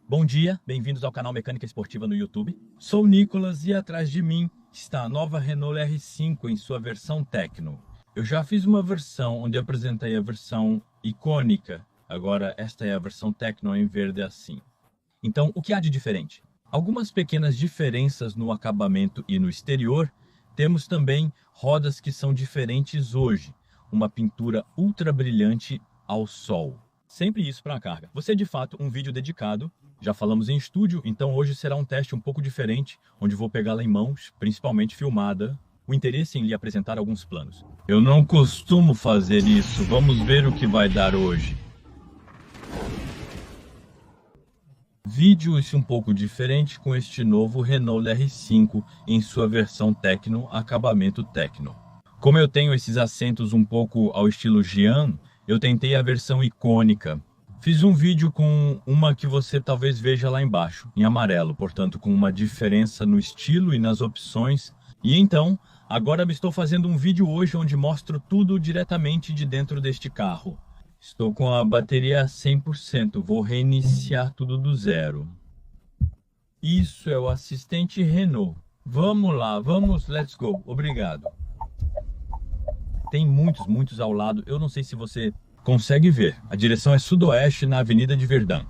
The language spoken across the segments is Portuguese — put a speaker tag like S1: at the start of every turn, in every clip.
S1: Bom dia, bem-vindos ao canal Mecânica Esportiva no YouTube. Sou o Nicolas e atrás de mim está a nova Renault R5 em sua versão Tecno. Eu já fiz uma versão onde apresentei a versão icônica, agora esta é a versão Tecno em verde assim. Então, o que há de diferente? Algumas pequenas diferenças no acabamento e no exterior. Temos também rodas que são diferentes hoje, uma pintura ultra brilhante ao sol. Sempre isso para a carga. Você é de fato um vídeo dedicado. Já falamos em estúdio, então hoje será um teste um pouco diferente, onde vou pegá-la em mãos, principalmente filmada. O interesse em lhe apresentar alguns planos. Eu não costumo fazer isso, vamos ver o que vai dar hoje. Vídeo um pouco diferente com este novo Renault R5 em sua versão Tecno, acabamento Tecno. Como eu tenho esses assentos um pouco ao estilo Jean, eu tentei a versão icônica. Fiz um vídeo com uma que você talvez veja lá embaixo, em amarelo, portanto com uma diferença no estilo e nas opções. E então, agora estou fazendo um vídeo hoje onde mostro tudo diretamente de dentro deste carro. Estou com a bateria a 100%, vou reiniciar tudo do zero. Isso é o assistente Renault. Vamos lá, vamos, let's go, obrigado. Tem muitos ao lado, eu não sei se você consegue ver. A direção é sudoeste na Avenida de Verdun.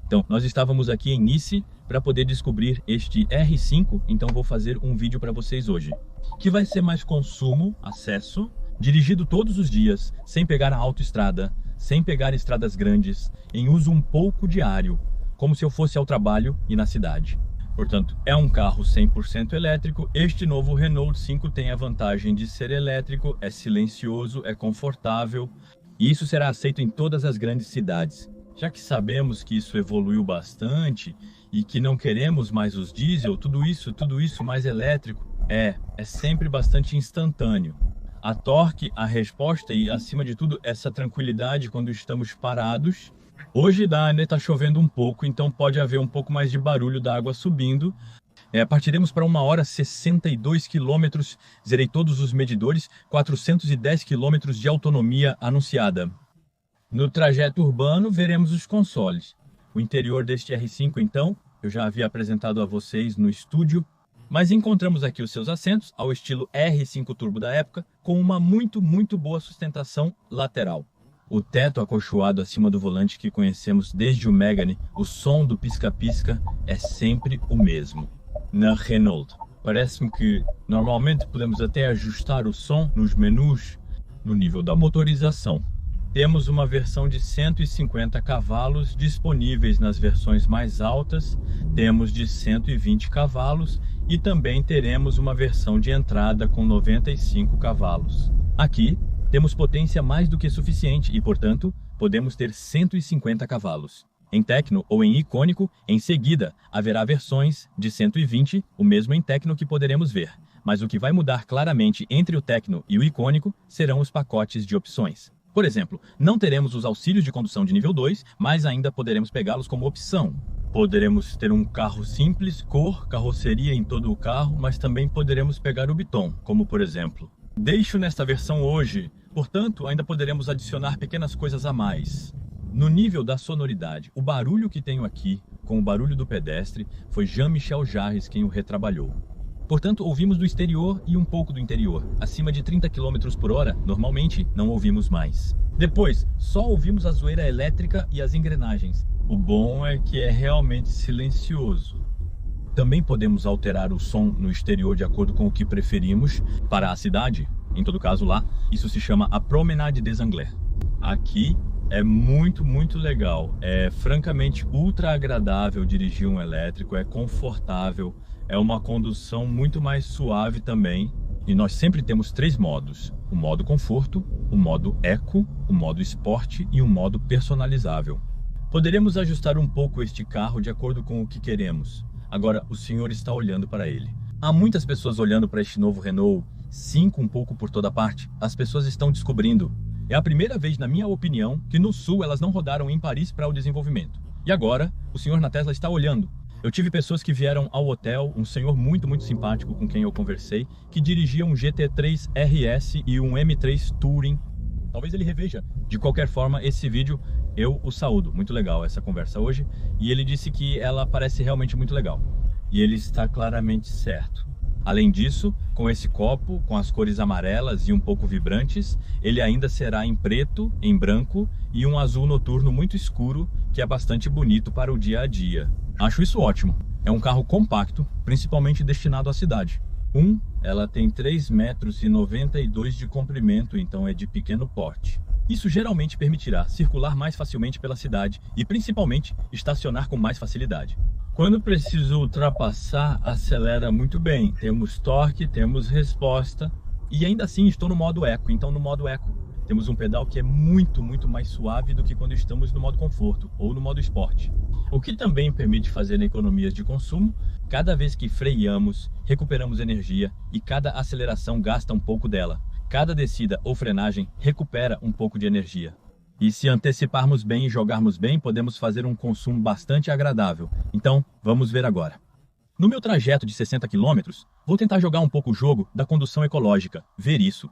S1: Então, nós estávamos aqui em Nice para poder descobrir este R5, então vou fazer um vídeo para vocês hoje. Que vai ser mais consumo, acesso, dirigido todos os dias, sem pegar a autoestrada, sem pegar estradas grandes, em uso um pouco diário, como se eu fosse ao trabalho e na cidade. Portanto, é um carro 100% elétrico. Este novo Renault 5 tem a vantagem de ser elétrico, é silencioso, é confortável. E isso será aceito em todas as grandes cidades. Já que sabemos que isso evoluiu bastante e que não queremos mais os diesel, tudo isso mais elétrico, é sempre bastante instantâneo. A torque, a resposta e, acima de tudo, essa tranquilidade quando estamos parados. Hoje está chovendo um pouco, então pode haver um pouco mais de barulho da água subindo. Partiremos para 1h 62 km, zerei todos os medidores, 410 km de autonomia anunciada. No trajeto urbano veremos os consoles. O interior deste R5 então, eu já havia apresentado a vocês no estúdio, mas encontramos aqui os seus assentos, ao estilo R5 Turbo da época, com uma muito boa sustentação lateral. O teto acolchoado acima do volante que conhecemos desde o Megane, o som do pisca-pisca é sempre o mesmo. Na Renault, parece-me que normalmente podemos até ajustar o som nos menus no nível da motorização. Temos uma versão de 150 cavalos disponíveis nas versões mais altas, temos de 120 cavalos e também teremos uma versão de entrada com 95 cavalos. Aqui temos potência mais do que suficiente e, portanto, podemos ter 150 cavalos. Em Tecno ou em icônico, em seguida, haverá versões de 120, o mesmo em Tecno que poderemos ver. Mas o que vai mudar claramente entre o Tecno e o icônico serão os pacotes de opções. Por exemplo, não teremos os auxílios de condução de nível 2, mas ainda poderemos pegá-los como opção. Poderemos ter um carro simples, cor, carroceria em todo o carro, mas também poderemos pegar o Biton, como por exemplo. Deixo nesta versão hoje, portanto, ainda poderemos adicionar pequenas coisas a mais. No nível da sonoridade, o barulho que tenho aqui, com o barulho do pedestre, foi Jean-Michel Jarre quem o retrabalhou. Portanto, ouvimos do exterior e um pouco do interior. Acima de 30 km por hora, normalmente, não ouvimos mais. Depois, só ouvimos a zoeira elétrica e as engrenagens. O bom é que é realmente silencioso. Também podemos alterar o som no exterior de acordo com o que preferimos para a cidade. Em todo caso lá, isso se chama a Promenade des Anglais. Aqui é muito legal. É francamente ultra agradável dirigir um elétrico, é confortável, é uma condução muito mais suave também. E nós sempre temos 3 modos: o modo conforto, o modo eco, o modo esporte e o modo personalizável. Poderemos ajustar um pouco este carro de acordo com o que queremos. Agora o senhor está olhando para ele. Há muitas pessoas olhando para este novo Renault 5 um pouco por toda parte. As pessoas estão descobrindo. É a primeira vez, na minha opinião, que no sul elas não rodaram em Paris para o desenvolvimento. E agora, o senhor na Tesla está olhando. Eu tive pessoas que vieram ao hotel, um senhor muito simpático com quem eu conversei, que dirigia um GT3 RS e um M3 Touring. Talvez ele reveja. De qualquer forma, esse vídeo eu o saúdo. Muito legal essa conversa hoje. E ele disse que ela parece realmente muito legal. E ele está claramente certo. Além disso, com esse copo, com as cores amarelas e um pouco vibrantes, ele ainda será em preto, em branco e um azul noturno muito escuro, que é bastante bonito para o dia a dia. Acho isso ótimo. É um carro compacto, principalmente destinado à cidade. Ela tem 3,92 metros de comprimento, então é de pequeno porte. Isso geralmente permitirá circular mais facilmente pela cidade e principalmente estacionar com mais facilidade. Quando preciso ultrapassar, acelera muito bem. Temos torque, temos resposta e ainda assim estou no modo Eco. Então no modo Eco temos um pedal que é muito mais suave do que quando estamos no modo conforto ou no modo esporte. O que também permite fazer economias de consumo. Cada vez que freamos, recuperamos energia e cada aceleração gasta um pouco dela. Cada descida ou frenagem recupera um pouco de energia. E se anteciparmos bem e jogarmos bem, podemos fazer um consumo bastante agradável. Então, vamos ver agora. No meu trajeto de 60 km, vou tentar jogar um pouco o jogo da condução ecológica, ver isso.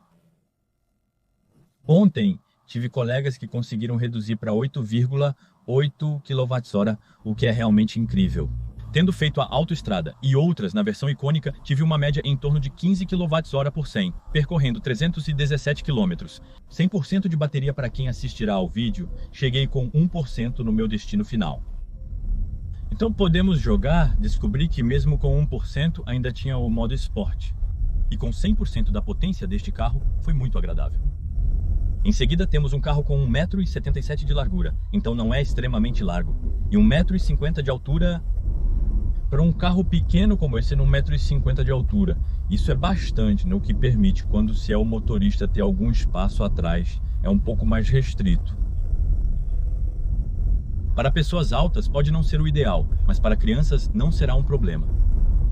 S1: Ontem, tive colegas que conseguiram reduzir para 8,8 kWh, o que é realmente incrível. Tendo feito a autoestrada e outras na versão icônica, tive uma média em torno de 15 kWh por 100, percorrendo 317 km. 100% de bateria para quem assistirá ao vídeo, cheguei com 1% no meu destino final. Então podemos jogar, descobri que mesmo com 1% ainda tinha o modo esporte. E com 100% da potência deste carro, foi muito agradável. Em seguida temos um carro com 1,77 m de largura, então não é extremamente largo. E 1,50 m de altura. Para um carro pequeno como esse, 1,50 m de altura, isso é bastante, o que permite, quando se é o motorista, ter algum espaço atrás, é um pouco mais restrito. Para pessoas altas pode não ser o ideal, mas para crianças não será um problema.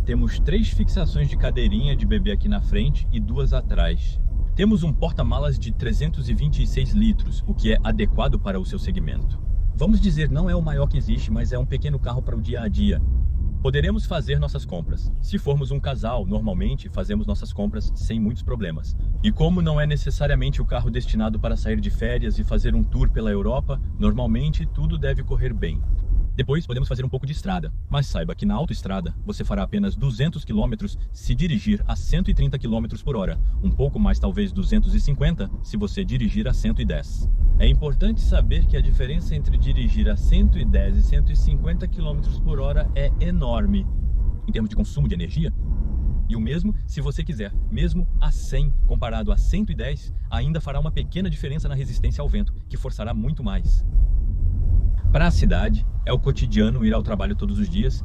S1: Temos 3 fixações de cadeirinha de bebê aqui na frente e 2 atrás. Temos um porta-malas de 326 litros, o que é adequado para o seu segmento. Vamos dizer, não é o maior que existe, mas é um pequeno carro para o dia a dia. Poderemos fazer nossas compras. Se formos um casal, normalmente fazemos nossas compras sem muitos problemas. E como não é necessariamente o carro destinado para sair de férias e fazer um tour pela Europa, normalmente tudo deve correr bem. Depois podemos fazer um pouco de estrada, mas saiba que na autoestrada você fará apenas 200 km se dirigir a 130 km por hora, um pouco mais talvez 250 se você dirigir a 110. É importante saber que a diferença entre dirigir a 110 e 150 km por hora é enorme em termos de consumo de energia. E o mesmo se você quiser, mesmo a 100 comparado a 110, ainda fará uma pequena diferença na resistência ao vento, que forçará muito mais. Para a cidade, é o cotidiano ir ao trabalho todos os dias.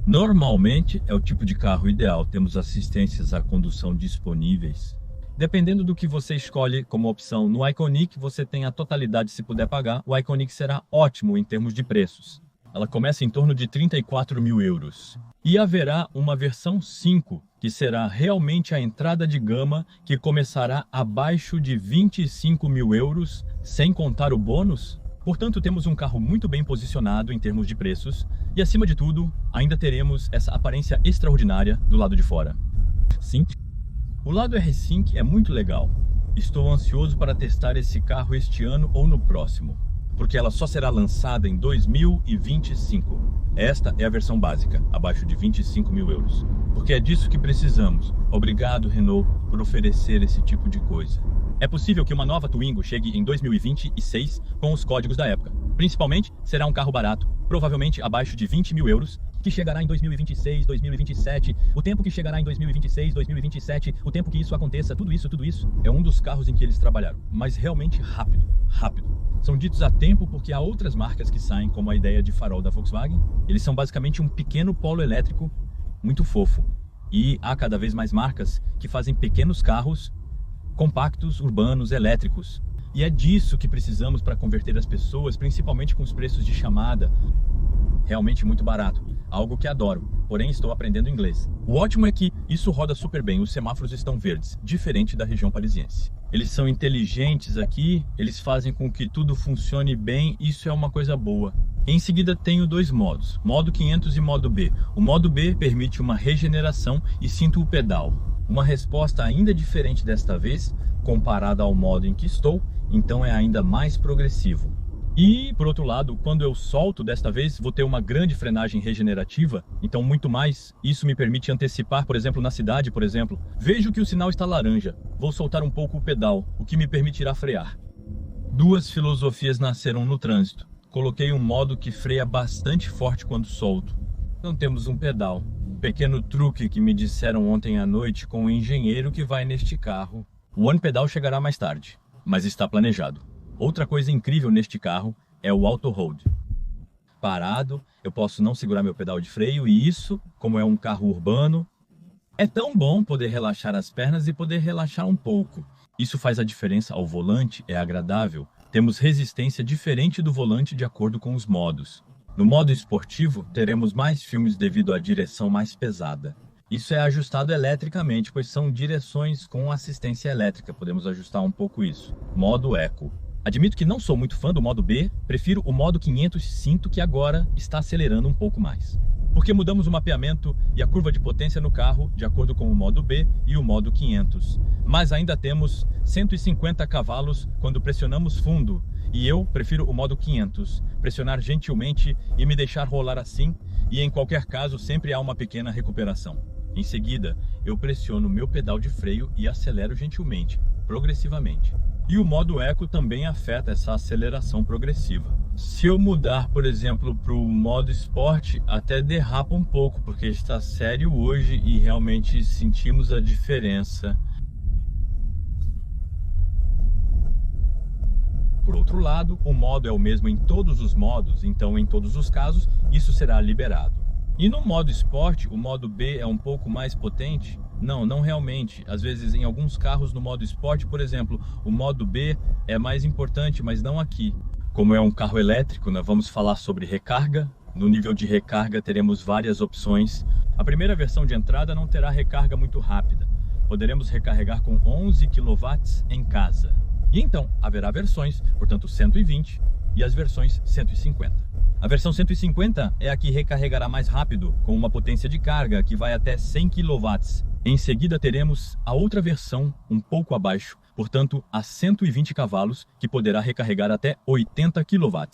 S1: Normalmente é o tipo de carro ideal, temos assistências à condução disponíveis. Dependendo do que você escolhe como opção no Iconic, você tem a totalidade se puder pagar. O Iconic será ótimo em termos de preços. Ela começa em torno de 34 mil euros. E haverá uma versão 5, que será realmente a entrada de gama, que começará abaixo de 25 mil euros, sem contar o bônus. Portanto, temos um carro muito bem posicionado em termos de preços e, acima de tudo, ainda teremos essa aparência extraordinária do lado de fora. Sim, o lado R5 é muito legal. Estou ansioso para testar esse carro este ano ou no próximo, porque ela só será lançada em 2025. Esta é a versão básica, abaixo de 25 mil euros. Porque é disso que precisamos. Obrigado, Renault, por oferecer esse tipo de coisa. É possível que uma nova Twingo chegue em 2026 com os códigos da época. Principalmente, será um carro barato, provavelmente abaixo de 20 mil euros, que chegará em 2026, 2027, o tempo que chegará em 2026, 2027, o tempo que isso aconteça, tudo isso é um dos carros em que eles trabalharam, mas realmente rápido. São ditos a tempo porque há outras marcas que saem, como a ideia de farol da Volkswagen. Eles são basicamente um pequeno polo elétrico muito fofo. E há cada vez mais marcas que fazem pequenos carros compactos, urbanos, elétricos. E é disso que precisamos para converter as pessoas, principalmente com os preços de chamada realmente muito barato, algo que adoro, porém estou aprendendo inglês. O ótimo é que isso roda super bem, os semáforos estão verdes, diferente da região parisiense. Eles são inteligentes aqui, eles fazem com que tudo funcione bem, isso é uma coisa boa. Em seguida tenho dois modos, modo 500 e modo B. O modo B permite uma regeneração e sinto o pedal. Uma resposta ainda diferente desta vez, comparada ao modo em que estou, então é ainda mais progressivo. E, por outro lado, quando eu solto, desta vez, vou ter uma grande frenagem regenerativa, então muito mais. Isso me permite antecipar, por exemplo, na cidade, por exemplo. Vejo que o sinal está laranja. Vou soltar um pouco o pedal, o que me permitirá frear. Duas filosofias nasceram no trânsito. Coloquei um modo que freia bastante forte quando solto. Não temos um pedal. Um pequeno truque que me disseram ontem à noite com o engenheiro que vai neste carro. O One Pedal chegará mais tarde, mas está planejado. Outra coisa incrível neste carro é o Auto Hold. Parado, eu posso não segurar meu pedal de freio e isso, como é um carro urbano, é tão bom poder relaxar as pernas e poder relaxar um pouco. Isso faz a diferença ao volante, é agradável. Temos resistência diferente do volante de acordo com os modos. No modo esportivo, teremos mais filmes devido à direção mais pesada. Isso é ajustado eletricamente, pois são direções com assistência elétrica. Podemos ajustar um pouco isso. Modo Eco. Admito que não sou muito fã do modo B, prefiro o modo 500 cinto que agora está acelerando um pouco mais. Porque mudamos o mapeamento e a curva de potência no carro de acordo com o modo B e o modo 500. Mas ainda temos 150 cavalos quando pressionamos fundo. E eu prefiro o modo 500, pressionar gentilmente e me deixar rolar assim, e em qualquer caso sempre há uma pequena recuperação. Em seguida, eu pressiono meu pedal de freio e acelero gentilmente, progressivamente. E o modo Eco também afeta essa aceleração progressiva. Se eu mudar, por exemplo, para o modo Sport, até derrapa um pouco, porque está sério hoje e realmente sentimos a diferença. Por outro lado, o modo é o mesmo em todos os modos, então em todos os casos isso será liberado. E no modo Sport, o modo B é um pouco mais potente? Não realmente. Às vezes em alguns carros no modo Sport, por exemplo, o modo B é mais importante, mas não aqui. Como é um carro elétrico, nós vamos falar sobre recarga. No nível de recarga teremos várias opções. A primeira versão de entrada não terá recarga muito rápida. Poderemos recarregar com 11 kW em casa. E então haverá versões, portanto 120 e as versões 150. A versão 150 é a que recarregará mais rápido, com uma potência de carga que vai até 100 kW. Em seguida teremos a outra versão um pouco abaixo, portanto a 120 cavalos, que poderá recarregar até 80 kW.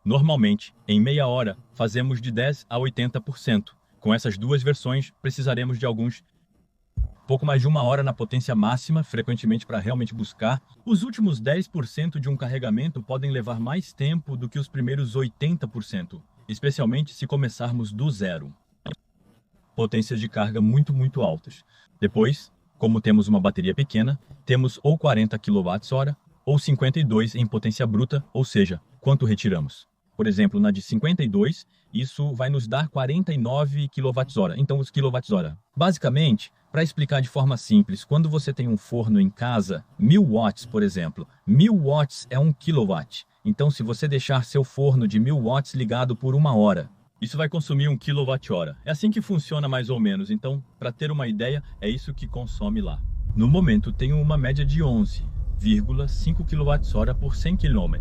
S1: Normalmente, em meia hora, fazemos de 10 a 80%. Com essas duas versões, precisaremos de pouco mais de uma hora na potência máxima, frequentemente para realmente buscar. Os últimos 10% de um carregamento podem levar mais tempo do que os primeiros 80%, especialmente se começarmos do zero. Potências de carga muito altas. Depois, como temos uma bateria pequena, temos ou 40 kWh ou 52 em potência bruta, ou seja, quanto retiramos. Por exemplo, na de 52, isso vai nos dar 49 kWh, então os kWh. Basicamente, para explicar de forma simples, quando você tem um forno em casa, 1000 watts, por exemplo, 1000 watts é 1 kW. Então, se você deixar seu forno de 1000 watts ligado por uma hora, isso vai consumir 1 kWh. É assim que funciona mais ou menos, então, para ter uma ideia, é isso que consome lá. No momento, tenho uma média de 11,5 kWh por 100 km.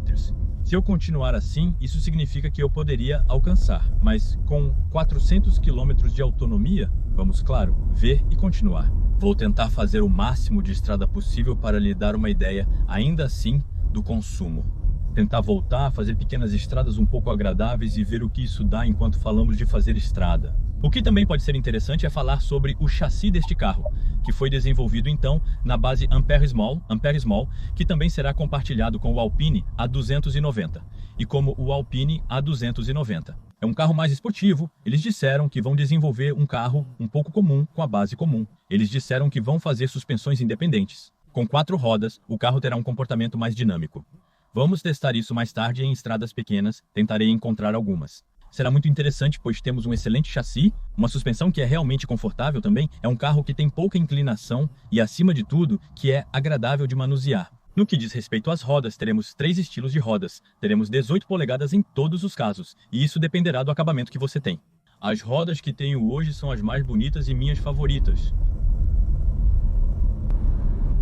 S1: Se eu continuar assim, isso significa que eu poderia alcançar, mas com 400 km de autonomia, vamos, claro, ver e continuar. Vou tentar fazer o máximo de estrada possível para lhe dar uma ideia, ainda assim, do consumo. Tentar voltar, fazer pequenas estradas um pouco agradáveis e ver o que isso dá enquanto falamos de fazer estrada. O que também pode ser interessante é falar sobre o chassi deste carro, que foi desenvolvido então na base Ampere Small, que também será compartilhado com o Alpine A290 e como o Alpine A290. É um carro mais esportivo. Eles disseram que vão desenvolver um carro um pouco comum com a base comum. Eles disseram que vão fazer suspensões independentes. Com 4 rodas, o carro terá um comportamento mais dinâmico. Vamos testar isso mais tarde em estradas pequenas, tentarei encontrar algumas. Será muito interessante, pois temos um excelente chassi, uma suspensão que é realmente confortável também, é um carro que tem pouca inclinação e, acima de tudo, que é agradável de manusear. No que diz respeito às rodas, teremos 3 estilos de rodas, teremos 18 polegadas em todos os casos, e isso dependerá do acabamento que você tem. As rodas que tenho hoje são as mais bonitas e minhas favoritas.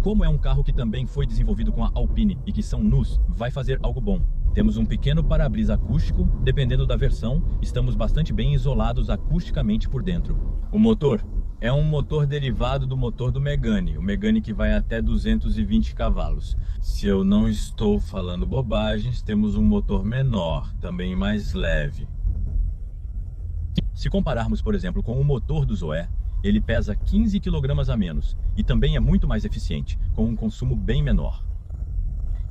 S1: Como é um carro que também foi desenvolvido com a Alpine e que são nus, vai fazer algo bom. Temos um pequeno para-brisa acústico, dependendo da versão, estamos bastante bem isolados acusticamente por dentro. O motor é um motor derivado do motor do Megane, o Megane que vai até 220 cavalos. Se eu não estou falando bobagens, temos um motor menor, também mais leve. Se compararmos, por exemplo, com o motor do Zoe, ele pesa 15 kg a menos e também é muito mais eficiente, com um consumo bem menor.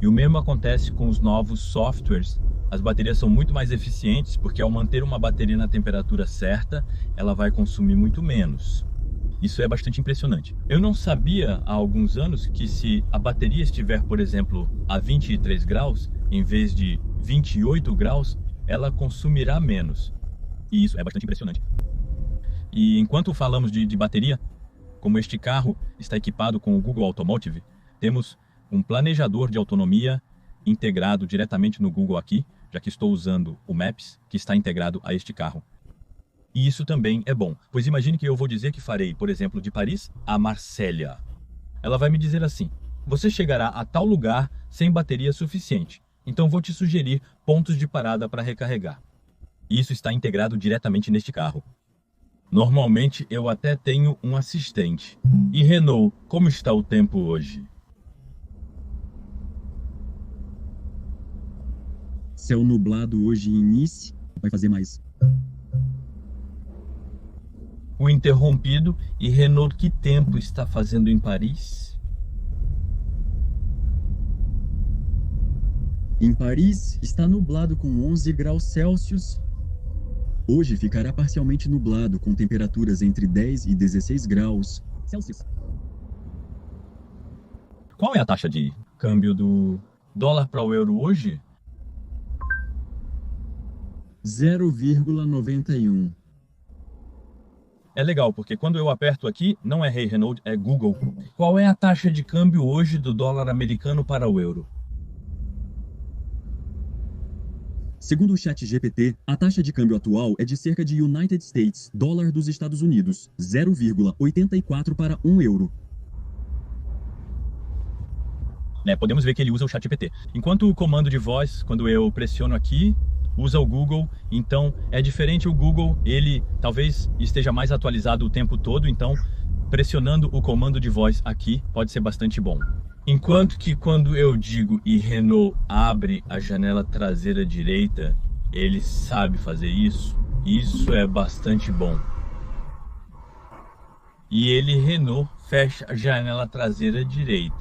S1: E o mesmo acontece com os novos softwares. As baterias são muito mais eficientes porque ao manter uma bateria na temperatura certa, ela vai consumir muito menos. Isso é bastante impressionante. Eu não sabia há alguns anos que se a bateria estiver, por exemplo, a 23 graus, em vez de 28 graus, ela consumirá menos. E isso é bastante impressionante. E enquanto falamos de bateria, como este carro está equipado com o Google Automotive, temos um planejador de autonomia integrado diretamente no Google aqui, já que estou usando o Maps, que está integrado a este carro. E isso também é bom, pois imagine que eu vou dizer que farei, por exemplo, de Paris a Marsella. Ela vai me dizer assim: você chegará a tal lugar sem bateria suficiente, então vou te sugerir pontos de parada para recarregar. E isso está integrado diretamente neste carro. Normalmente eu até tenho um assistente. E Renault, como está o tempo hoje?
S2: Céu nublado hoje em Nice, vai fazer mais.
S1: O interrompido. E Renault, que tempo está fazendo em Paris?
S2: Em Paris, está nublado com 11 graus Celsius. Hoje ficará parcialmente nublado com temperaturas entre 10 e 16 graus Celsius.
S1: Qual é a taxa de câmbio do dólar para o euro hoje?
S2: 0,91.
S1: É legal, porque quando eu aperto aqui, não é Hey Renault, é Google. Qual é a taxa de câmbio hoje do dólar americano para o euro?
S2: Segundo o ChatGPT, a taxa de câmbio atual é de cerca de United States, dólar dos Estados Unidos, 0,84 para 1 euro.
S1: Podemos ver que ele usa o ChatGPT. Enquanto o comando de voz, quando eu pressiono aqui, usa o Google, então é diferente. O Google, ele talvez esteja mais atualizado o tempo todo, então pressionando o comando de voz aqui pode ser bastante bom. Enquanto que quando eu digo e Renault abre a janela traseira direita, ele sabe fazer isso. Isso é bastante bom. E ele, Renault, fecha a janela traseira direita.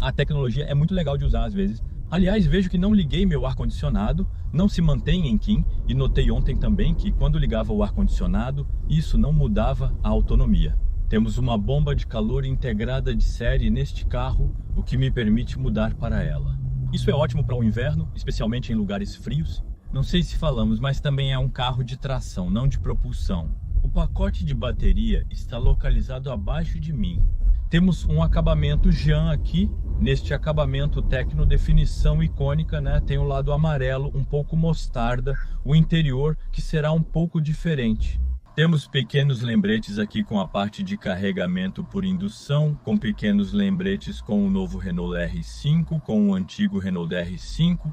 S1: A tecnologia é muito legal de usar às vezes. Aliás, vejo que não liguei meu ar-condicionado, não se mantém em KIN, e notei ontem também que quando ligava o ar-condicionado, isso não mudava a autonomia. Temos uma bomba de calor integrada de série neste carro, o que me permite mudar para ela. Isso é ótimo para o inverno, especialmente em lugares frios. Não sei se falamos, mas também é um carro de tração, não de propulsão. O pacote de bateria está localizado abaixo de mim. Temos um acabamento Jean aqui. Neste acabamento Tecno, definição icônica, né? Tem o lado amarelo, um pouco mostarda, o interior que será um pouco diferente. Temos pequenos lembretes aqui com a parte de carregamento por indução, com pequenos lembretes com o novo Renault R5, com o antigo Renault R5.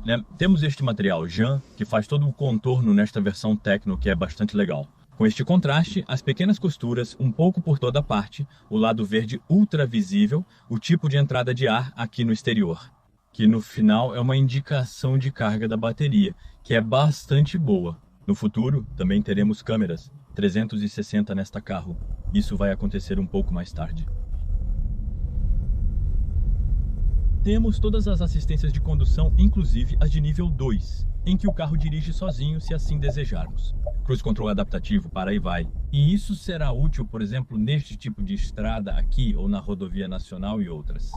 S1: Né? Temos este material Jean, que faz todo o contorno nesta versão Tecno, que é bastante legal. Com este contraste, as pequenas costuras, um pouco por toda parte, o lado verde ultra visível, o tipo de entrada de ar aqui no exterior, que no final é uma indicação de carga da bateria, que é bastante boa. No futuro, também teremos câmeras 360 nesta carro. Isso vai acontecer um pouco mais tarde. Temos todas as assistências de condução, inclusive as de nível 2, em que o carro dirige sozinho se assim desejarmos. Cruise Control adaptativo, para e vai. E isso será útil, por exemplo, neste tipo de estrada aqui ou na rodovia nacional e outras.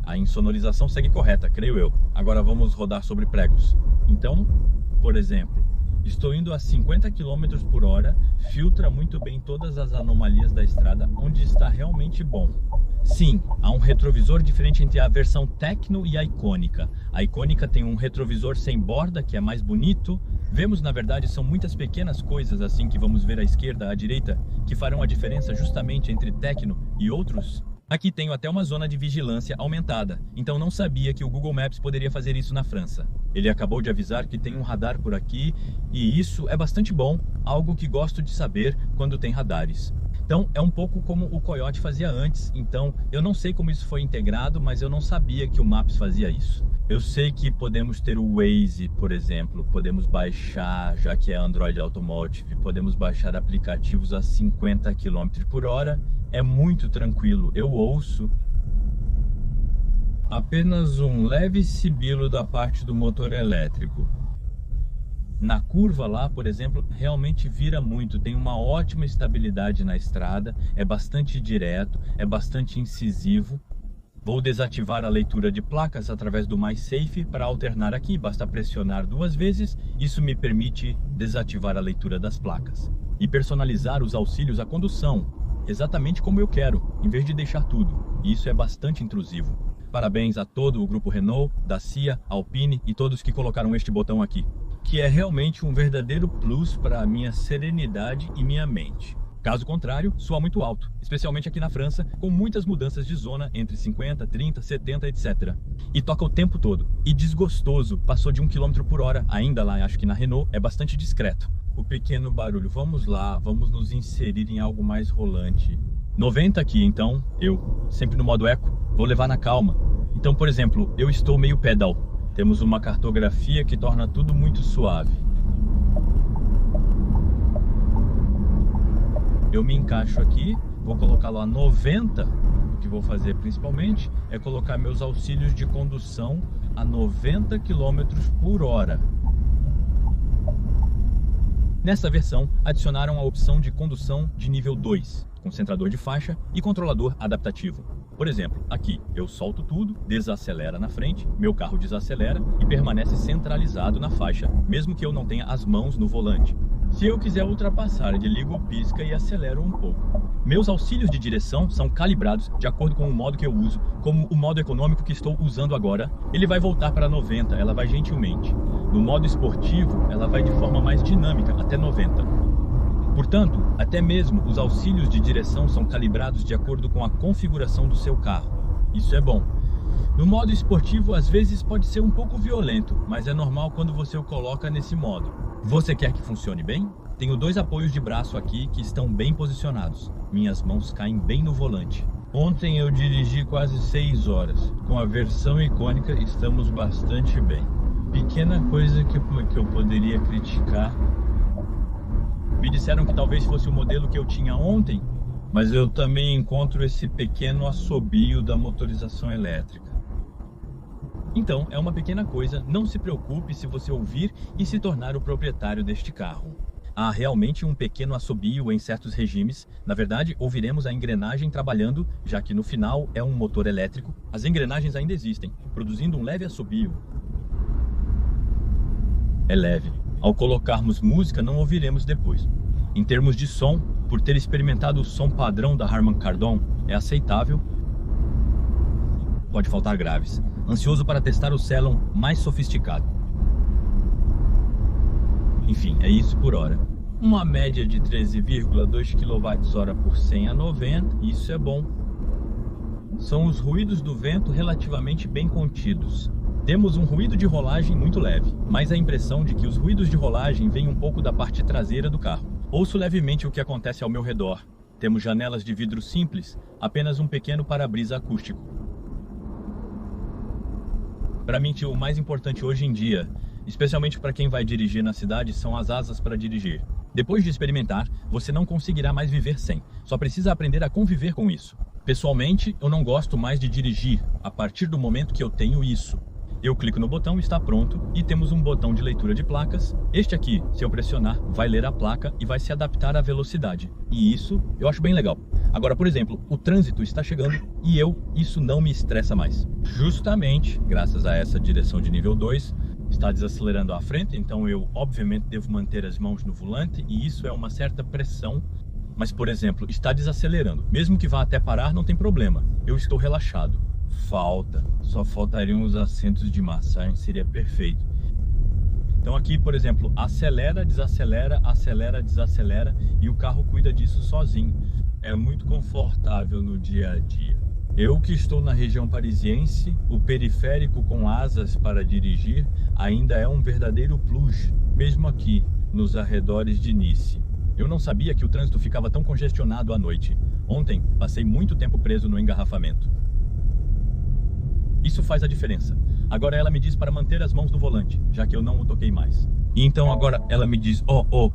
S1: A insonorização segue correta, creio eu. Agora vamos rodar sobre pregos. Então, por exemplo, estou indo a 50 km por hora, filtra muito bem todas as anomalias da estrada, onde está realmente bom. Sim, há um retrovisor diferente entre a versão Tecno e a Icônica. A Icônica tem um retrovisor sem borda, que é mais bonito. Vemos, na verdade, são muitas pequenas coisas assim que vamos ver à esquerda, à direita, que farão a diferença justamente entre Tecno e outros Aqui tenho até uma zona de vigilância aumentada, então não sabia que o Google Maps poderia fazer isso na França. Ele acabou de avisar que tem um radar por aqui, e isso é bastante bom, algo que gosto de saber quando tem radares. Então é um pouco como o Coyote fazia antes, então eu não sei como isso foi integrado, mas eu não sabia que o Maps fazia isso. Eu sei que podemos ter o Waze, por exemplo, podemos baixar, já que é Android Automotive, podemos baixar aplicativos a 50 km por hora, é muito tranquilo, eu ouço apenas um leve sibilo da parte do motor elétrico. Na curva lá, por exemplo, realmente vira muito, tem uma ótima estabilidade na estrada, é bastante direto, é bastante incisivo. Vou desativar a leitura de placas através do MySafe para alternar aqui, basta pressionar 2 vezes, isso me permite desativar a leitura das placas. E personalizar os auxílios à condução, exatamente como eu quero, em vez de deixar tudo, e isso é bastante intrusivo. Parabéns a todo o grupo Renault, Dacia, Alpine e todos que colocaram este botão aqui, que é realmente um verdadeiro plus para a minha serenidade e minha mente. Caso contrário, soa muito alto, especialmente aqui na França, com muitas mudanças de zona entre 50, 30, 70, etc. E toca o tempo todo. E desgostoso, passou de 1 km por hora, ainda lá acho que na Renault é bastante discreto. O pequeno barulho, vamos lá, vamos nos inserir em algo mais rolante. 90 aqui então, eu, sempre no modo eco, vou levar na calma. Então, por exemplo, eu estou meio pedal. Temos uma cartografia que torna tudo muito suave. Eu me encaixo aqui, vou colocá-lo a 90, o que vou fazer principalmente é colocar meus auxílios de condução a 90 km por hora. Nessa versão, adicionaram a opção de condução de nível 2, concentrador de faixa e controlador adaptativo. Por exemplo, aqui eu solto tudo, desacelera na frente, meu carro desacelera e permanece centralizado na faixa, mesmo que eu não tenha as mãos no volante. Se eu quiser ultrapassar, ele liga o pisca e acelera um pouco. Meus auxílios de direção são calibrados de acordo com o modo que eu uso, como o modo econômico que estou usando agora. Ele vai voltar para 90, ela vai gentilmente. No modo esportivo, ela vai de forma mais dinâmica, até 90. Portanto, até mesmo os auxílios de direção são calibrados de acordo com a configuração do seu carro. Isso é bom. No modo esportivo, às vezes pode ser um pouco violento, mas é normal quando você o coloca nesse modo. Você quer que funcione bem? Tenho 2 apoios de braço aqui que estão bem posicionados. Minhas mãos caem bem no volante. Ontem eu dirigi quase 6 horas. Com a versão icônica estamos bastante bem. Pequena coisa que eu poderia criticar. Me disseram que talvez fosse o modelo que eu tinha ontem, mas eu também encontro esse pequeno assobio da motorização elétrica. Então, é uma pequena coisa, não se preocupe se você ouvir e se tornar o proprietário deste carro. Há realmente um pequeno assobio em certos regimes. Na verdade, ouviremos a engrenagem trabalhando, já que no final é um motor elétrico. As engrenagens ainda existem, produzindo um leve assobio. É leve. Ao colocarmos música, não ouviremos depois. Em termos de som, por ter experimentado o som padrão da Harman Kardon, é aceitável. Pode faltar graves. Ansioso para testar o Cellon mais sofisticado. Enfim, é isso por hora. Uma média de 13,2 kWh por 100 a 90, isso é bom. São os ruídos do vento relativamente bem contidos. Temos um ruído de rolagem muito leve, mas a impressão de que os ruídos de rolagem vêm um pouco da parte traseira do carro. Ouço levemente o que acontece ao meu redor. Temos janelas de vidro simples, apenas um pequeno para-brisa acústico. Para mim, o mais importante hoje em dia, especialmente para quem vai dirigir na cidade, são as asas para dirigir. Depois de experimentar, você não conseguirá mais viver sem. Só precisa aprender a conviver com isso. Pessoalmente, eu não gosto mais de dirigir a partir do momento que eu tenho isso. Eu clico no botão, está pronto, e temos um botão de leitura de placas. Este aqui, se eu pressionar, vai ler a placa e vai se adaptar à velocidade. E isso eu acho bem legal. Agora, por exemplo, o trânsito está chegando e isso não me estressa mais. Justamente, graças a essa direção de nível 2, está desacelerando à frente, então eu obviamente devo manter as mãos no volante e isso é uma certa pressão. Mas, por exemplo, está desacelerando. Mesmo que vá até parar, não tem problema. Eu estou relaxado. Só faltariam os assentos de massagem, seria perfeito. Então aqui, por exemplo, acelera, desacelera, acelera, desacelera e o carro cuida disso sozinho. É muito confortável no dia a dia. Eu que estou na região parisiense, o periférico com asas para dirigir ainda é um verdadeiro plus, mesmo aqui, nos arredores de Nice. Eu não sabia que o trânsito ficava tão congestionado à noite. Ontem, passei muito tempo preso no engarrafamento. Isso faz a diferença. Agora ela me diz para manter as mãos no volante, já que eu não o toquei mais. E então agora ela me diz,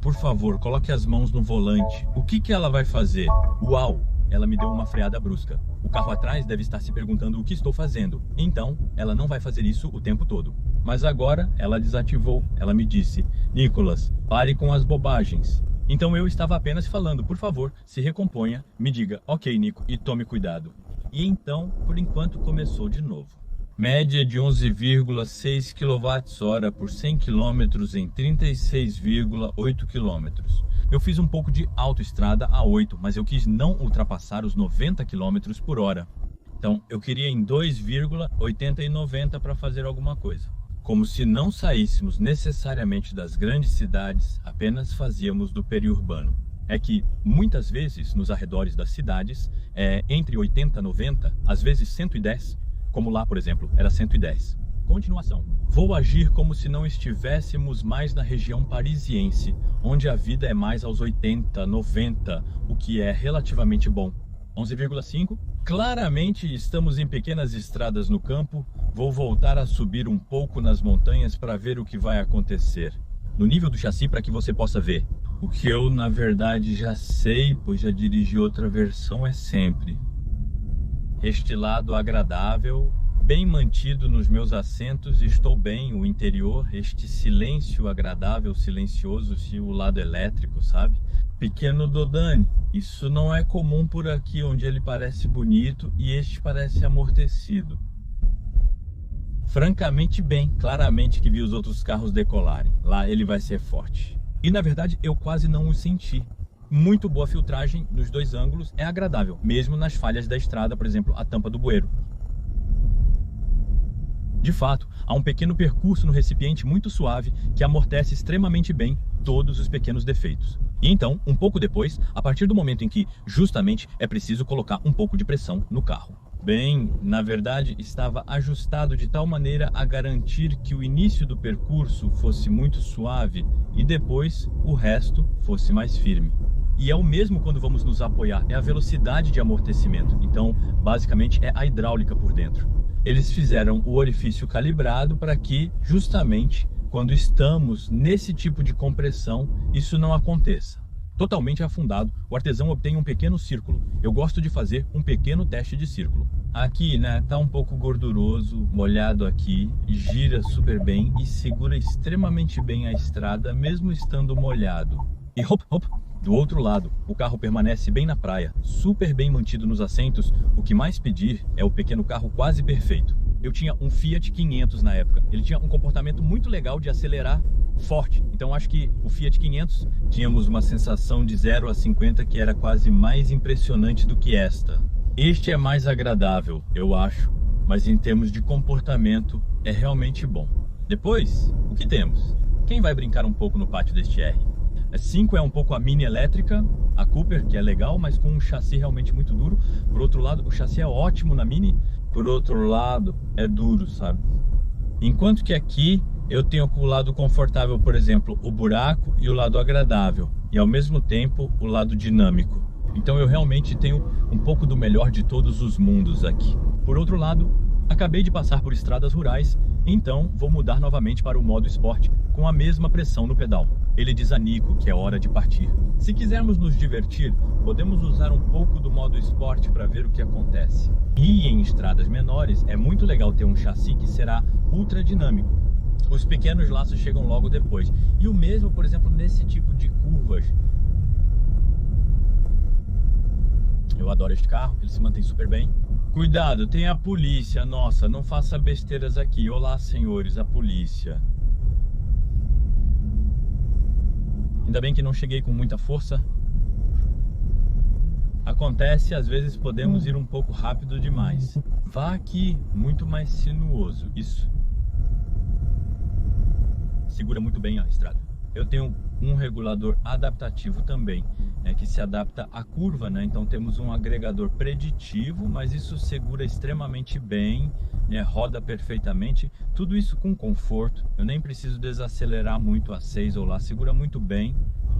S1: por favor, coloque as mãos no volante. O que ela vai fazer? Uau! Ela me deu uma freada brusca. O carro atrás deve estar se perguntando o que estou fazendo. Então, ela não vai fazer isso o tempo todo. Mas agora, ela desativou. Ela me disse, Nicolas, pare com as bobagens. Então eu estava apenas falando, por favor, se recomponha, me diga, ok, Nico, e tome cuidado. E então, por enquanto, começou de novo. Média de 11,6 kWh por 100 km em 36,8 km. Eu fiz um pouco de autoestrada a 8, mas eu quis não ultrapassar os 90 km por hora. Então, eu queria em 2,80 e 90 para fazer alguma coisa. Como se não saíssemos necessariamente das grandes cidades, apenas fazíamos do periurbano. É que, muitas vezes, nos arredores das cidades, é entre 80 e 90, às vezes 110, como lá, por exemplo, era 110. Continuação. Vou agir como se não estivéssemos mais na região parisiense, onde a vida é mais aos 80, 90, o que é relativamente bom. 11,5. Claramente estamos em pequenas estradas no campo. Vou voltar a subir um pouco nas montanhas para ver o que vai acontecer. No nível do chassi para que você possa ver. O que eu, na verdade, já sei, pois já dirigi outra versão, é sempre este lado agradável, bem mantido nos meus assentos, estou bem, o interior, este silêncio agradável, silencioso, o lado elétrico, sabe? Pequeno Dodani, isso não é comum por aqui, onde ele parece bonito e este parece amortecido. Francamente bem, claramente que vi os outros carros decolarem, lá ele vai ser forte. E na verdade eu quase não o senti. Muito boa filtragem nos dois ângulos, é agradável, mesmo nas falhas da estrada, por exemplo, a tampa do bueiro. De fato, há um pequeno percurso no recipiente muito suave que amortece extremamente bem todos os pequenos defeitos. E então, um pouco depois, a partir do momento em que, justamente, é preciso colocar um pouco de pressão no carro. Bem, na verdade, estava ajustado de tal maneira a garantir que o início do percurso fosse muito suave e depois o resto fosse mais firme. E é o mesmo quando vamos nos apoiar, é a velocidade de amortecimento. Então, basicamente, é a hidráulica por dentro. Eles fizeram o orifício calibrado para que, justamente, quando estamos nesse tipo de compressão, isso não aconteça. Totalmente afundado, o artesão obtém um pequeno círculo. Eu gosto de fazer um pequeno teste de círculo. Aqui, né, tá um pouco gorduroso, molhado aqui, gira super bem e segura extremamente bem a estrada, mesmo estando molhado. E hop, hop! Do outro lado, o carro permanece bem na praia, super bem mantido nos assentos. O que mais pedir é o pequeno carro quase perfeito. Eu tinha um Fiat 500 na época. Ele tinha um comportamento muito legal de acelerar forte. Então acho que o Fiat 500 tínhamos uma sensação de 0 a 50 que era quase mais impressionante do que esta. Este é mais agradável, eu acho, mas em termos de comportamento é realmente bom. Depois, o que temos? Quem vai brincar um pouco no pátio deste R? A 5 é um pouco a Mini elétrica, a Cooper, que é legal, mas com um chassi realmente muito duro. Por outro lado, o chassi é ótimo na Mini, por outro lado, é duro, sabe? Enquanto que aqui eu tenho o lado confortável, por exemplo, o buraco e o lado agradável, e ao mesmo tempo o lado dinâmico. Então eu realmente tenho um pouco do melhor de todos os mundos aqui. Por outro lado, acabei de passar por estradas rurais, então vou mudar novamente para o modo esporte, com a mesma pressão no pedal. Ele diz a Nico que é hora de partir. Se quisermos nos divertir, podemos usar um pouco do modo esporte para ver o que acontece. E em estradas menores, é muito legal ter um chassi que será ultra dinâmico. Os pequenos laços chegam logo depois. E o mesmo, por exemplo, nesse tipo de curvas. Eu adoro este carro, ele se mantém super bem. Cuidado, tem a polícia. Nossa, não faça besteiras aqui. Olá, senhores, a polícia. Ainda bem que não cheguei com muita força. Acontece, às vezes podemos ir um pouco rápido demais. Vá aqui, muito mais sinuoso. Isso. Segura muito bem a estrada. Eu tenho um regulador adaptativo também, que se adapta à curva, né? Então temos um agregador preditivo, mas isso segura extremamente bem, roda perfeitamente, tudo isso com conforto. Eu nem preciso desacelerar muito a 6 ou lá, segura muito bem.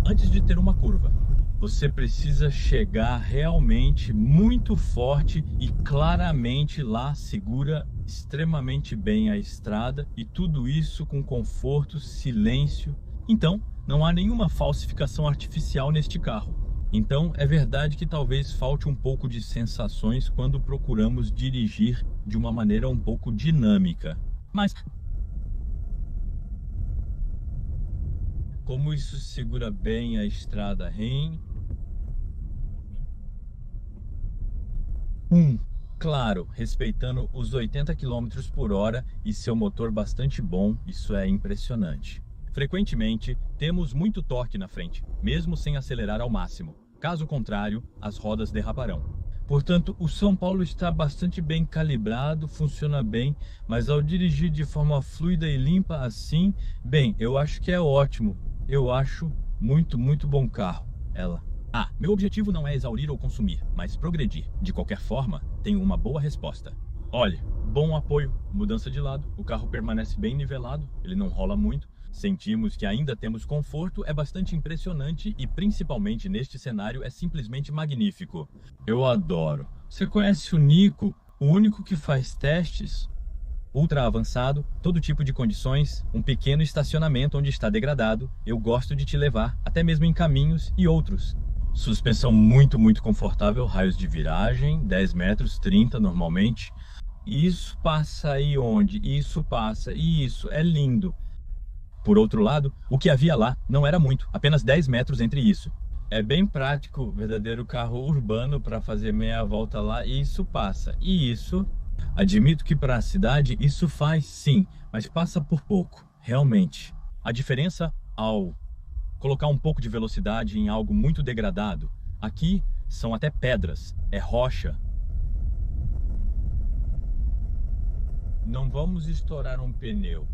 S1: Antes de ter uma curva, você precisa chegar realmente muito forte e claramente lá, segura extremamente bem a estrada, e tudo isso com conforto, silêncio. Então, não há nenhuma falsificação artificial neste carro. Então, é verdade que talvez falte um pouco de sensações quando procuramos dirigir de uma maneira um pouco dinâmica. Mas como isso segura bem a estrada REM? Claro, respeitando os 80 km por hora e seu motor bastante bom, isso é impressionante. Frequentemente, temos muito torque na frente, mesmo sem acelerar ao máximo. Caso contrário, as rodas derraparão. Portanto, o São Paulo está bastante bem calibrado, funciona bem, mas ao dirigir de forma fluida e limpa assim, bem, eu acho que é ótimo. Eu acho muito bom carro, ela. Meu objetivo não é exaurir ou consumir, mas progredir. De qualquer forma, tenho uma boa resposta. Olha, bom apoio, mudança de lado, o carro permanece bem nivelado, ele não rola muito. Sentimos que ainda temos conforto, é bastante impressionante e principalmente neste cenário é simplesmente magnífico. Eu adoro. Você conhece o Nico, o único que faz testes? Ultra avançado, todo tipo de condições, um pequeno estacionamento onde está degradado, eu gosto de te levar, até mesmo em caminhos e outros. Suspensão muito confortável, raios de viragem, 10 metros, 30 normalmente. Isso passa aí onde? Isso passa, e isso é lindo. Por outro lado, o que havia lá não era muito, apenas 10 metros entre isso. É bem prático, verdadeiro carro urbano para fazer meia volta lá, e isso passa, e isso... Admito que para a cidade isso faz sim, mas passa por pouco, realmente. A diferença ao colocar um pouco de velocidade em algo muito degradado, aqui são até pedras, é rocha. Não vamos estourar um pneu.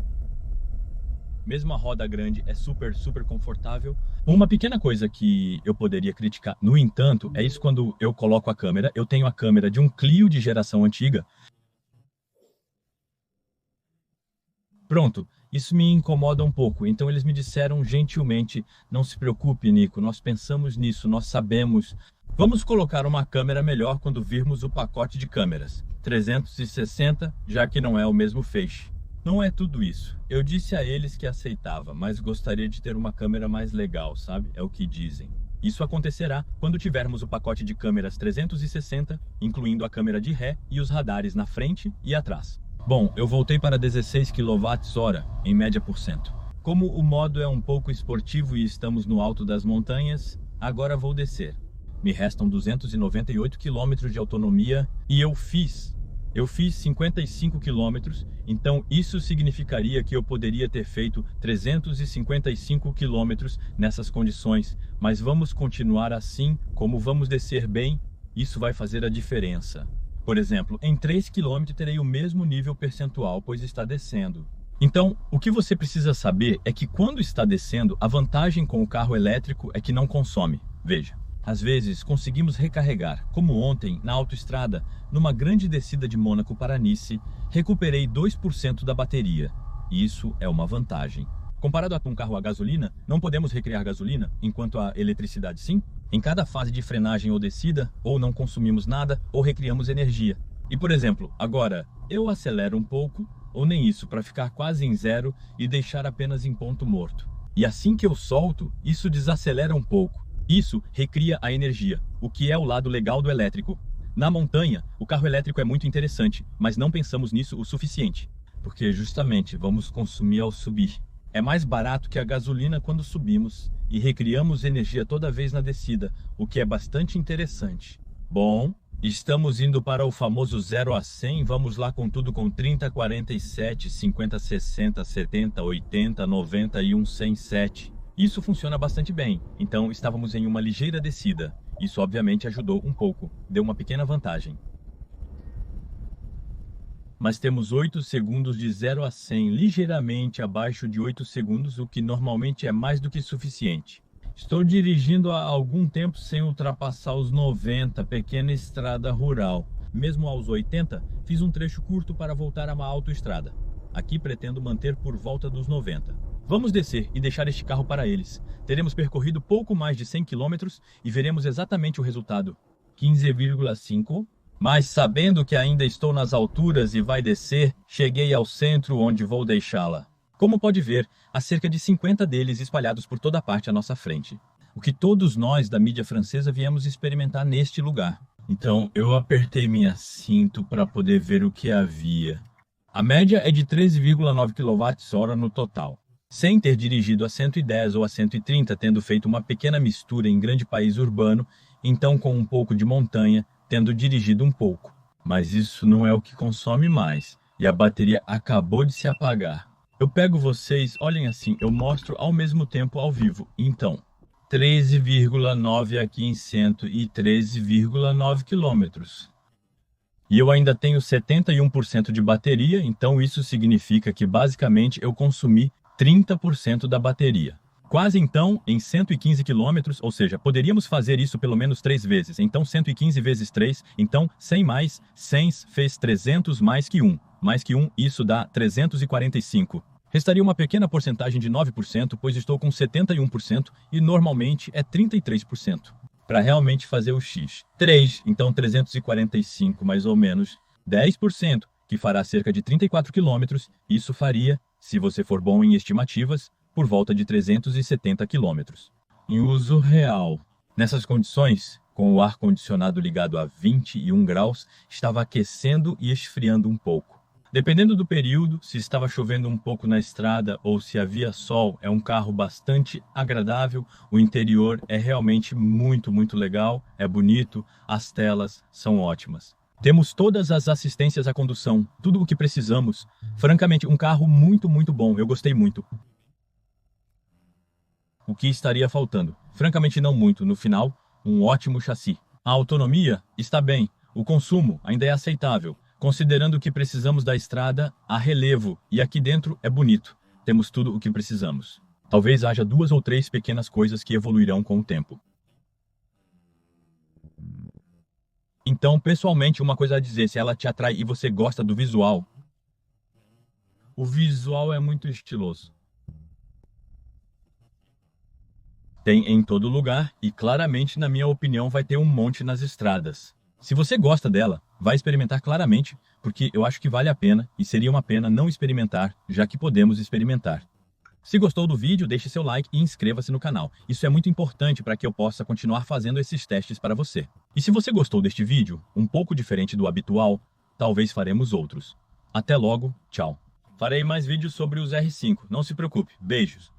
S1: Mesmo a roda grande é super confortável. Uma pequena coisa que eu poderia criticar, no entanto, é isso quando eu coloco a câmera. Eu tenho a câmera de um Clio de geração antiga. Pronto, isso me incomoda um pouco, então eles me disseram gentilmente, não se preocupe, Nico, nós pensamos nisso, nós sabemos. Vamos colocar uma câmera melhor quando virmos o pacote de câmeras. 360, já que não é o mesmo feixe. Não é tudo isso. Eu disse a eles que aceitava, mas gostaria de ter uma câmera mais legal, sabe? É o que dizem. Isso acontecerá quando tivermos o pacote de câmeras 360, incluindo a câmera de ré e os radares na frente e atrás. Bom, eu voltei para 16 kWh em média por cento. Como o modo é um pouco esportivo e estamos no alto das montanhas, agora vou descer. Me restam 298 km de autonomia e eu fiz 55 km, então isso significaria que eu poderia ter feito 355 km nessas condições, mas vamos continuar assim, como vamos descer bem, isso vai fazer a diferença. Por exemplo, em 3 km terei o mesmo nível percentual, pois está descendo. Então, o que você precisa saber é que quando está descendo, a vantagem com o carro elétrico é que não consome. Veja, às vezes conseguimos recarregar, como ontem, na autoestrada, numa grande descida de Mônaco para Nice, recuperei 2% da bateria. Isso é uma vantagem. Comparado a um carro a gasolina, não podemos recriar gasolina, enquanto a eletricidade sim. Em cada fase de frenagem ou descida, ou não consumimos nada, ou recriamos energia. E por exemplo, agora, eu acelero um pouco, ou nem isso, para ficar quase em zero e deixar apenas em ponto morto. E assim que eu solto, isso desacelera um pouco. Isso recria a energia, o que é o lado legal do elétrico. Na montanha, o carro elétrico é muito interessante, mas não pensamos nisso o suficiente. Porque justamente vamos consumir ao subir. É mais barato que a gasolina quando subimos e recriamos energia toda vez na descida, o que é bastante interessante. Bom, estamos indo para o famoso 0 a 100, vamos lá com tudo com 30, 47, 50, 60, 70, 80, 90 e 107. Isso funciona bastante bem, então estávamos em uma ligeira descida. Isso obviamente ajudou um pouco, deu uma pequena vantagem. mas temos 8 segundos de 0 a 100, ligeiramente abaixo de 8 segundos, o que normalmente é mais do que suficiente. Estou dirigindo há algum tempo sem ultrapassar os 90, pequena estrada rural. Mesmo aos 80, fiz um trecho curto para voltar a uma autoestrada. Aqui pretendo manter por volta dos 90. Vamos descer e deixar este carro para eles. Teremos percorrido pouco mais de 100 km e veremos exatamente o resultado. 15,5. Mas sabendo que ainda estou nas alturas e vai descer, cheguei ao centro onde vou deixá-la. Como pode ver, há cerca de 50 deles espalhados por toda parte à nossa frente. O que todos nós da mídia francesa viemos experimentar neste lugar. Então eu apertei minha cinto para poder ver o que havia. A média é de 13,9 kWh no total. Sem ter dirigido a 110 ou a 130, tendo feito uma pequena mistura em grande país urbano, então com um pouco de montanha, tendo dirigido um pouco. Mas isso não é o que consome mais. E a bateria acabou de se apagar. Eu pego vocês, olhem assim, eu mostro ao mesmo tempo ao vivo. Então, 13,9 aqui em 113,9 km. E eu ainda tenho 71% de bateria, então isso significa que basicamente eu consumi 30% da bateria. Quase então em 115 km, ou seja, poderíamos fazer isso pelo menos 3 vezes. Então 115 vezes 3, então 100 mais 100 fez 300 mais que 1. Mais que 1, isso dá 345. Restaria uma pequena porcentagem de 9%, pois estou com 71% e normalmente é 33%. Para realmente fazer o X. 3, então 345 mais ou menos 10%, que fará cerca de 34 km. Isso faria, se você for bom em estimativas, por volta de 370 km. Em uso real. Nessas condições, com o ar-condicionado ligado a 21 graus, estava aquecendo e esfriando um pouco. Dependendo do período, se estava chovendo um pouco na estrada ou se havia sol, é um carro bastante agradável. O interior é realmente muito legal, é bonito, as telas são ótimas. Temos todas as assistências à condução, tudo o que precisamos. Francamente, um carro muito bom, eu gostei muito. O que estaria faltando? Francamente não muito, no final, um ótimo chassi. A autonomia está bem, o consumo ainda é aceitável. Considerando que precisamos da estrada a relevo e aqui dentro é bonito, temos tudo o que precisamos. Talvez haja 2 ou 3 pequenas coisas que evoluirão com o tempo. Então, pessoalmente, uma coisa a dizer, se ela te atrai e você gosta do visual. O visual é muito estiloso. Tem em todo lugar e claramente, na minha opinião, vai ter um monte nas estradas. Se você gosta dela, vai experimentar claramente, porque eu acho que vale a pena e seria uma pena não experimentar, já que podemos experimentar. Se gostou do vídeo, deixe seu like e inscreva-se no canal. Isso é muito importante para que eu possa continuar fazendo esses testes para você. E se você gostou deste vídeo, um pouco diferente do habitual, talvez faremos outros. Até logo, tchau. Farei mais vídeos sobre os R5, não se preocupe. Beijos.